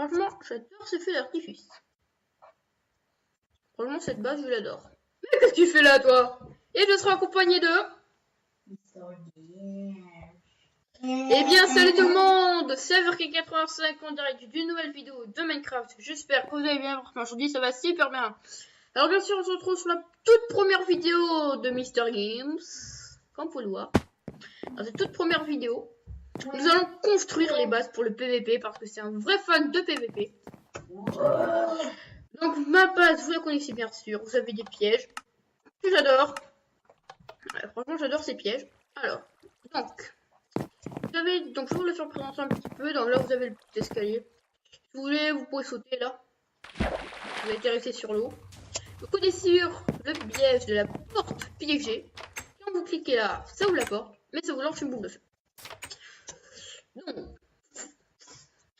Franchement, j'adore ce feu d'artifice. Franchement, cette base, je l'adore. Mais qu'est-ce que tu fais là, toi? Et je serai accompagné de... Eh bien, salut tout le monde, c'est Everk85 en direct d'une nouvelle vidéo de Minecraft. J'espère que vous allez bien, franchement, aujourd'hui ça va super bien. Alors bien sûr, on se retrouve sur la toute première vidéo de Mr Games, comme vous pouvez le voir. Dans cette toute première vidéo, nous allons construire les bases pour le PVP, parce que c'est un vrai fan de PVP. Donc ma base, vous la connaissez bien sûr, vous avez des pièges, que j'adore. Ouais, franchement, j'adore ces pièges. Alors, donc... Vous avez, donc je vais vous le faire présenter un petit peu. Donc là vous avez le petit escalier. Si vous voulez, vous pouvez sauter là. Vous atterrissez sur l'eau. Vous connaissez sur le piège de la porte piégée. Quand vous cliquez là, ça ouvre la porte, mais ça vous lance une boule de feu. Donc,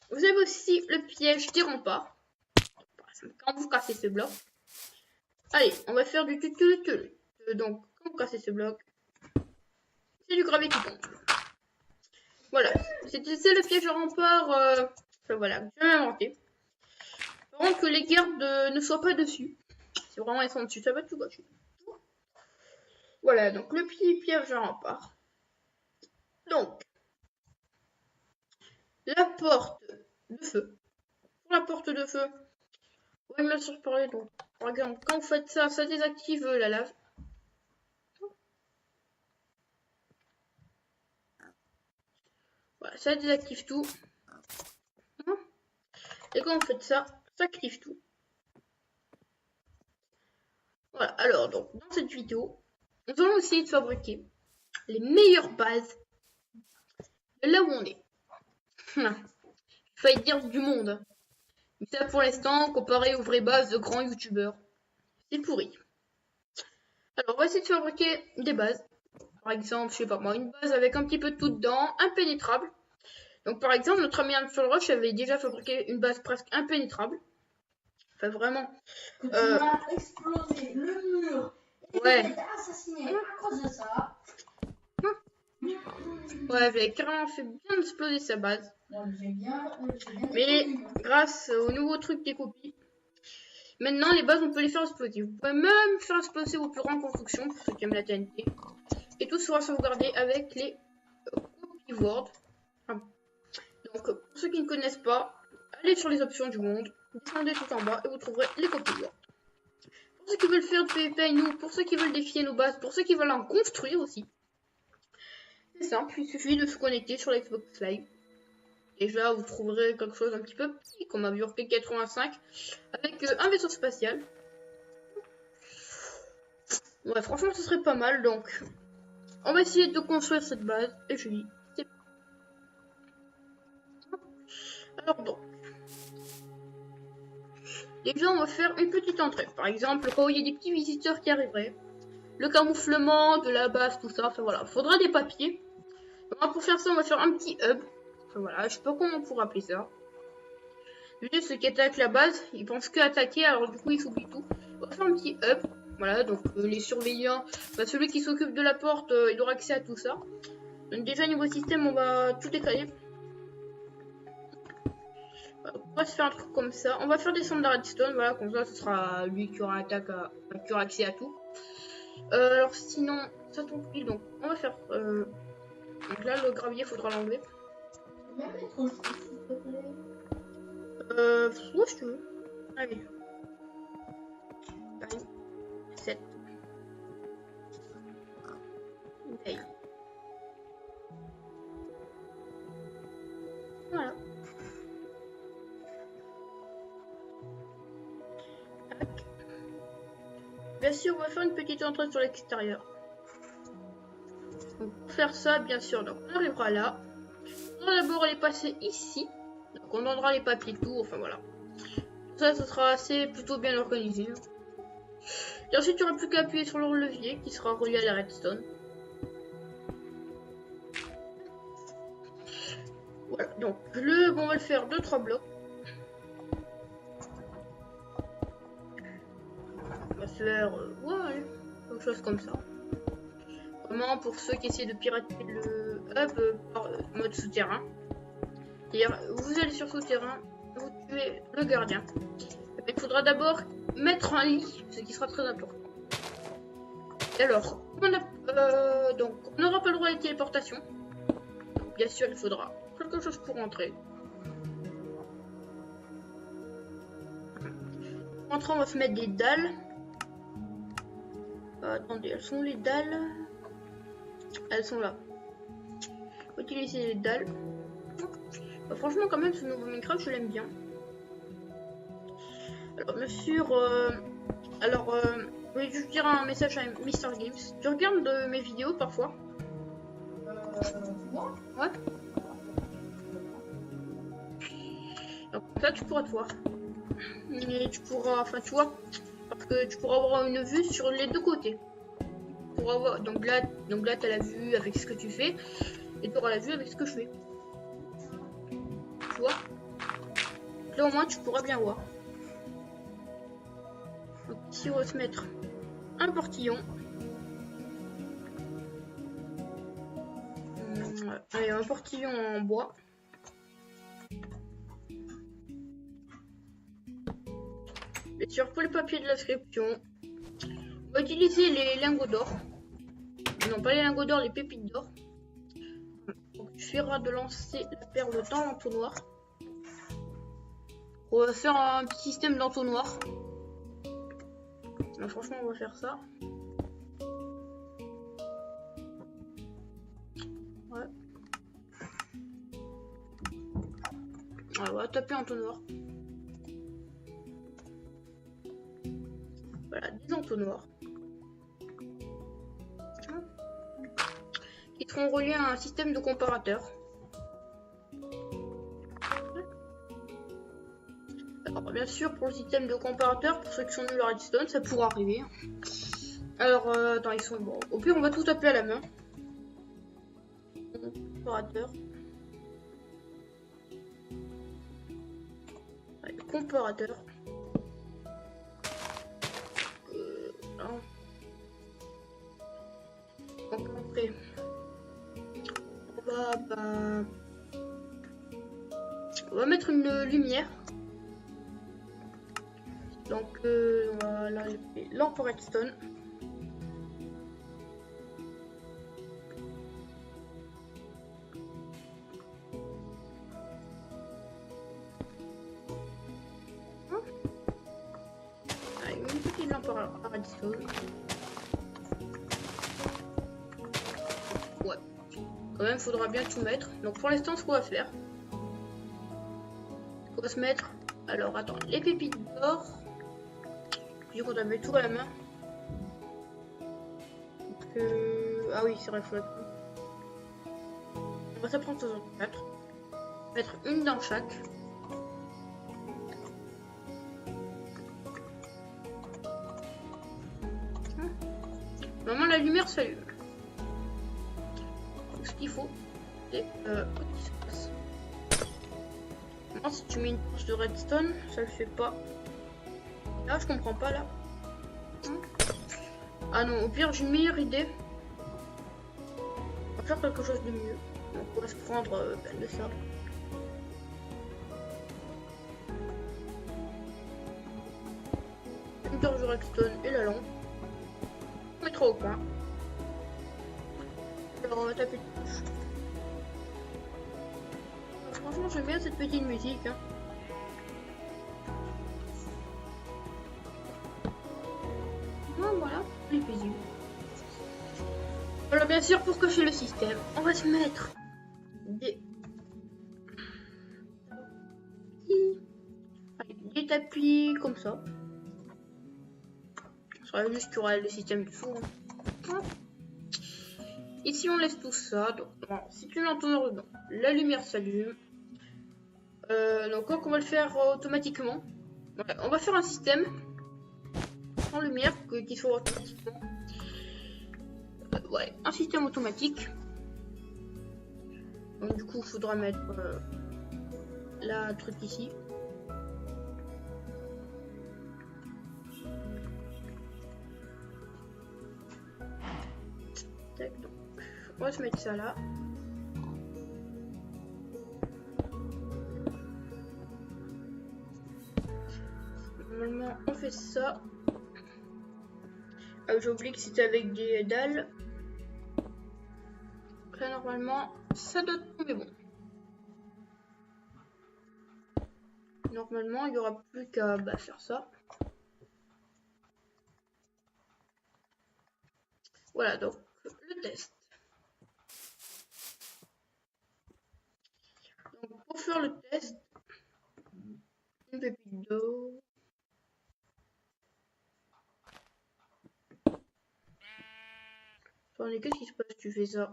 vous avez aussi le piège des remparts. Quand vous cassez ce bloc. Allez, on va faire du tutu. Donc, quand vous cassez ce bloc, c'est du gravier qui tombe. Voilà, c'est le piège de rempart, enfin voilà, que j'ai inventé. Par contre, que les gardes ne soient pas dessus. Si vraiment ils sont dessus, ça va tout gâcher. Voilà, donc le petit piège de rempart. Donc, la porte de feu. Pour la porte de feu, on va me laisser parler. Donc, par exemple, quand vous faites ça, ça désactive la lave. Voilà, ça désactive tout. Et quand vous faites ça, ça active tout. Voilà, alors donc, dans cette vidéo, nous allons essayer de fabriquer les meilleures bases de là où on est. Il fallait dire du monde. Mais ça pour l'instant, comparé aux vraies bases de grands youtubeurs, c'est pourri. Alors, on va essayer de fabriquer des bases. Par exemple, je sais pas moi, une base avec un petit peu de tout dedans, impénétrable. Donc par exemple, notre ami Anfall Rush avait déjà fabriqué une base presque impénétrable. Enfin vraiment. Que tu m'as explosé le mur. Et ouais. tu été assassiné à cause de ça. Ouais, j'avais carrément fait bien exploser sa base. Donc, j'ai bien mais grâce au nouveau truc des copies, maintenant les bases on peut les faire exploser. Vous pouvez même faire exploser vos plus grandes constructions pour ceux qui aiment la TNT. Et tout sera sauvegardé avec les copy words. Donc pour ceux qui ne connaissent pas, allez sur les options du monde, descendez tout en bas et vous trouverez les copy words. Pour ceux qui veulent faire du PvP avec nous, pour ceux qui veulent défier nos bases, pour ceux qui veulent en construire aussi. C'est simple, il suffit de se connecter sur l'Xbox Live. Déjà, vous trouverez quelque chose un petit peu petit, comme un Bjork 85, avec un vaisseau spatial. Ouais, franchement, ce serait pas mal, donc on va essayer de construire cette base, et je dis, c'est parti. Alors donc, déjà, on va faire une petite entrée. Par exemple, quand il y a des petits visiteurs qui arriveraient, le camouflement de la base, tout ça, enfin voilà, faudra des papiers. Alors, pour faire ça, on va faire un petit hub. Enfin, voilà, je sais pas comment on pourrait appeler ça. Juste ceux qui attaquent la base, ils pensent que attaquer, alors du coup ils s'oublient tout. On va faire un petit hub. Voilà, donc les surveillants, bah, celui qui s'occupe de la porte, il aura accès à tout ça. Donc déjà niveau système, on va tout décaler. Voilà, on va se faire un truc comme ça. On va faire descendre la redstone, voilà, comme ça ce sera lui qui aura qui aura accès à tout. Alors sinon, ça tombe pile, donc on va faire... donc là le gravier faudra l'enlever. Ouais, si tu veux. Allez. 9, 7. Okay. Voilà. Tac. Bien sûr, on va faire une petite entrée sur l'extérieur. Donc, pour faire ça, bien sûr, donc on arrivera là. On va d'abord aller passer ici. Donc, on donnera les papiers tout, enfin voilà. Ça sera assez plutôt bien organisé. Et ensuite, tu n'auras plus qu'à appuyer sur le levier qui sera relié à la redstone. Voilà, donc on va le faire 2-3 blocs. On va se faire ouais, quelque chose comme ça. Vraiment pour ceux qui essaient de pirater le hub par mode souterrain. C'est-à-dire, vous allez sur souterrain, vous tuer le gardien. Il faudra d'abord mettre un lit, ce qui sera très important. Et alors, donc, on n'aura pas le droit à la téléportation. Donc, bien sûr, il faudra quelque chose pour entrer. Pour entrer, on va se mettre des dalles. Attendez, elles sont les dalles? Elles sont là. Faut utiliser les dalles. Franchement, quand même, ce nouveau Minecraft, je l'aime bien. Alors, bien sûr, je vais juste dire un message à Mr Games. Tu regardes mes vidéos parfois? Moi? Ouais. Donc là, tu pourras te voir. Et tu pourras, enfin, tu vois, parce que tu pourras avoir une vue sur les deux côtés. Tu pourras avoir, donc là, tu as la vue avec ce que tu fais, et tu auras la vue avec ce que je fais. Tu vois? Là, au moins, tu pourras bien voir. Donc, ici, on va se mettre un portillon. Allez, un portillon en bois. Bien sûr, pour les papiers de l'inscription, on va utiliser les lingots d'or. Non, pas les lingots d'or, les pépites d'or. Donc, il suffira de lancer la perle dans l'entonnoir. On va faire un petit système d'entonnoir. Non, franchement, on va faire ça. Ouais. Ouais, on va taper entonnoir. Voilà, des entonnoirs. Qui seront reliés à un système de comparateur. Alors, bien sûr, pour le système de comparateur, pour ceux qui sont nuls à Redstone, ça pourra arriver. Alors, attends, ils sont bon. Au pire, on va tout taper à la main. Comparateur. Ouais, comparateur. Non. Donc, après, on va mettre une lumière. Donc, voilà, les lampes redstone. Une petite lampe à redstone. Ouais. Quand même, faudra bien tout mettre. Donc, pour l'instant, ce qu'on va faire, on va se mettre. Alors, attends, les pépites d'or. Vu qu'on a mis tout à la main. Ah oui, c'est vrai, il faut la prendre. On va s'apprendre 64. Mettre une dans chaque. Normalement, la lumière s'allume. Ce qu'il faut, c'est qu'est-ce qui se passe. Maintenant, si tu mets une touche de redstone, ça le fait pas. Là, je comprends pas là. Ah non, au pire, j'ai une meilleure idée. On va faire quelque chose de mieux. Donc, on va se prendre de ça. Une torche de redstone et la lampe. On mettra au coin. Alors, on va taper de touche. Franchement, j'aime bien cette petite musique. Hein. Voilà, les paisible. Alors bien sûr, pour cacher le système, on va se mettre des tapis comme ça. Ça sera juste qu'il y aura le système dessous. Hein. Ici, on laisse tout ça. Donc, bon, si tu l'entends dedans, la lumière s'allume. Donc, on va le faire automatiquement. Ouais, on va faire un système sans lumière qui soit automatiquement. Ouais, un système automatique. Donc du coup, il faudra mettre la truc ici. Tac, donc, on va se mettre ça là. maintenant on fait ça. Ah, j'ai oublié que c'était avec des dalles. Là normalement ça doit tomber bon. Normalement il n'y aura plus qu'à faire ça. Voilà donc le test. Donc pour faire le test, une pépite d'eau. Attendez, qu'est-ce qui se passe si tu fais ça?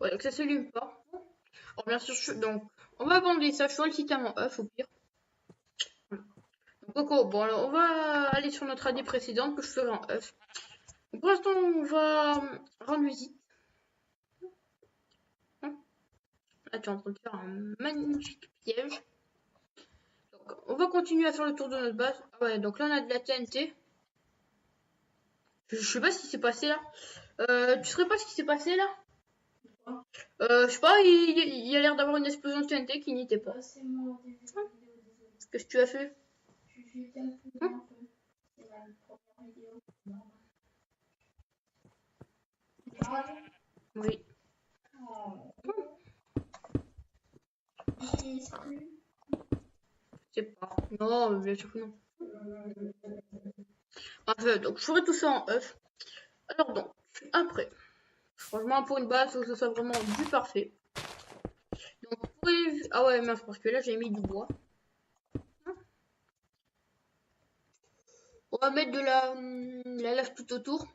Ouais, donc ça s'allume pas. Alors bien sûr, donc on va abandonner ça, je ferai le système en off au pire. Donc, bon alors on va aller sur notre année précédente que je ferai en off. Donc, pour l'instant on va rendre visite. Là tu es en train de faire un magnifique piège. Donc on va continuer à faire le tour de notre base. Ah ouais, donc là on a de la TNT. Je sais pas ce qui s'est passé là. Tu saurais pas ce qui s'est passé là? Je sais pas, il y a l'air d'avoir une explosion de TNT qui n'y était pas. C'est moi, Qu'est-ce que tu as fait? j'étais un peu un peu. C'est la première vidéo. Oui. Je sais pas. Non, bien sûr que non. Enfin, donc je ferai tout ça en off. Alors donc, après. Franchement, pour une base, faut que ce soit vraiment du parfait. Donc, ah ouais, mince, parce que là, j'ai mis du bois. On va mettre de la lave tout autour.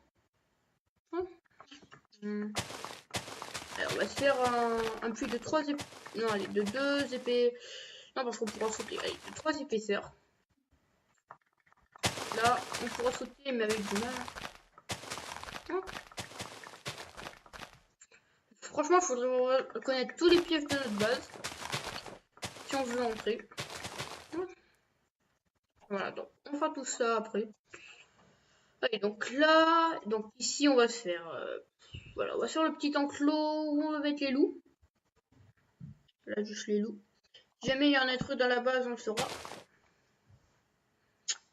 Alors, on va se faire un puits de 3 épées. Non, allez, de 2 épées. Non, parce qu'on pourra sauter. Allez, de 3 épaisseurs. Là, on pourra sauter, mais avec du mal. Franchement, il faudrait connaître tous les pièges de notre base. Si on veut entrer. Voilà, donc on fera tout ça après. Allez, donc là, donc ici on va se faire, voilà, on va faire le petit enclos où on va mettre les loups. Là, juste les loups. Si jamais il y a un être dans la base, on le saura.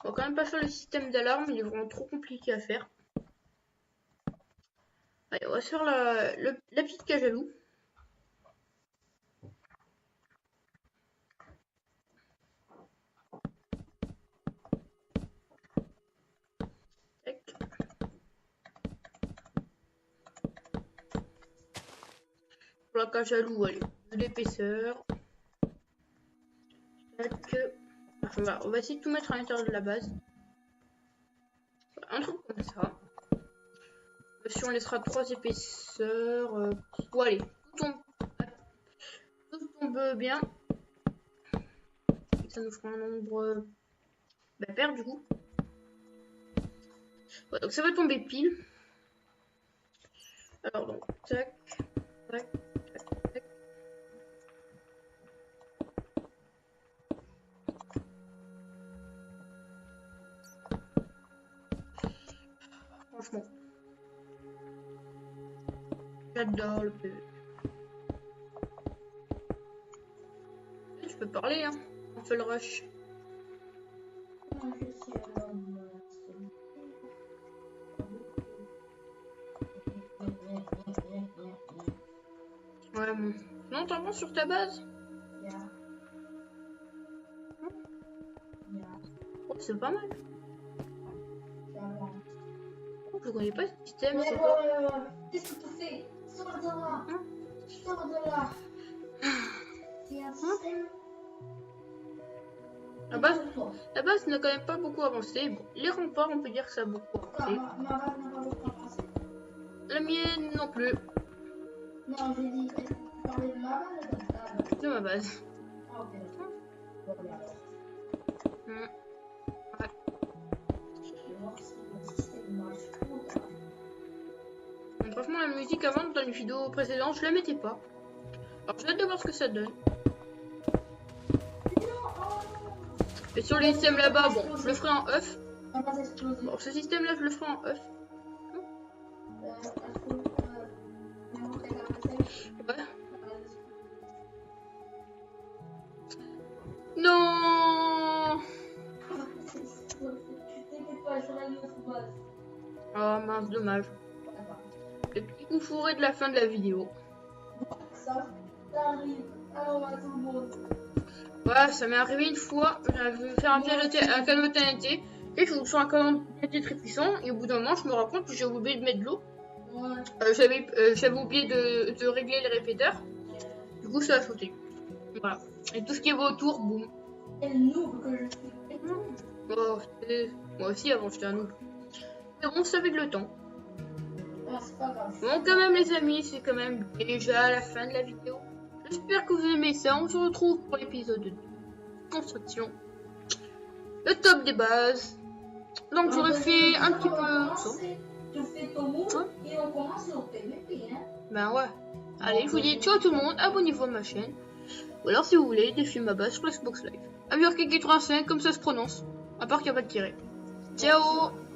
On va quand même pas faire le système d'alarme, il est vraiment trop compliqué à faire. Allez, on va se faire la petite cage à loups. Pour la cage à loup, allez, de l'épaisseur. Voilà, on va essayer de tout mettre à l'intérieur de la base. Un truc comme ça. Si on laissera 3 épaisseurs, bon allez, tout tombe bien. Ça nous fera un nombre pair du coup. Ouais, donc ça va tomber pile. Alors donc, tac, tac, tac, tac. Franchement, j'adore le PV. Je peux parler, hein. On fait le rush. Ouais, bon. Non, t'avances sur ta base. Oh, c'est pas mal. Oh, je connais pas ce système. Qu'est-ce que tu fais? Sors de là. Sors de là. C'est un système. La base n'a quand même pas beaucoup avancé. Bon, les remparts, on peut dire que ça a beaucoup avancé. Ma base n'a pas beaucoup avancé. La mienne non plus. Non, j'ai dit, est-ce que tu parlais de ma base ou de ta base? De ma base. Ah, ok. Bon, alors. Ouais. Je vais voir si le système marche ou pas. Donc, franchement, la musique avant, dans une vidéo précédente, je la mettais pas. Alors, j'ai hâte de voir ce que ça donne. Et sur les systèmes là-bas, bon, je le ferai en off. Bon, ce système-là, je le ferai en off. Ouais. Non. ouais, sur la autre base. Oh mince, dommage. Le petit coup fourré de la fin de la vidéo. Ça arrive. Alors, à tout le monde. Ouais, ça m'est arrivé une fois. J'avais fait un piège un canot de TNT. Et je suis sur un canot de TNT très puissant. Et au bout d'un moment, je me rends compte que j'ai oublié de mettre de l'eau. Ouais. J'avais oublié de régler les répéteurs. Du coup, ça a sauté. Voilà. Et tout ce qui est autour, boum. Quel noob que je suis. Oh, moi aussi, avant, j'étais un noob. Mais bon, c'est avec le temps. Ah, c'est pas grave. Bon, quand même, les amis, c'est quand même déjà la fin de la vidéo. J'espère que vous aimez ça. On se retrouve pour l'épisode 2. Construction. Le top des bases. Donc, j'aurais fait un petit peu... Tu fais ton move et on commence au PVP, hein. Ben ouais. Allez, je vous dis ciao tout le monde. Abonnez-vous à ma chaîne. Ou alors, si vous voulez, défiez ma base sur Xbox Live. Aviorkek85, comme ça se prononce. À part qu'il n'y a pas de tiret. Ciao!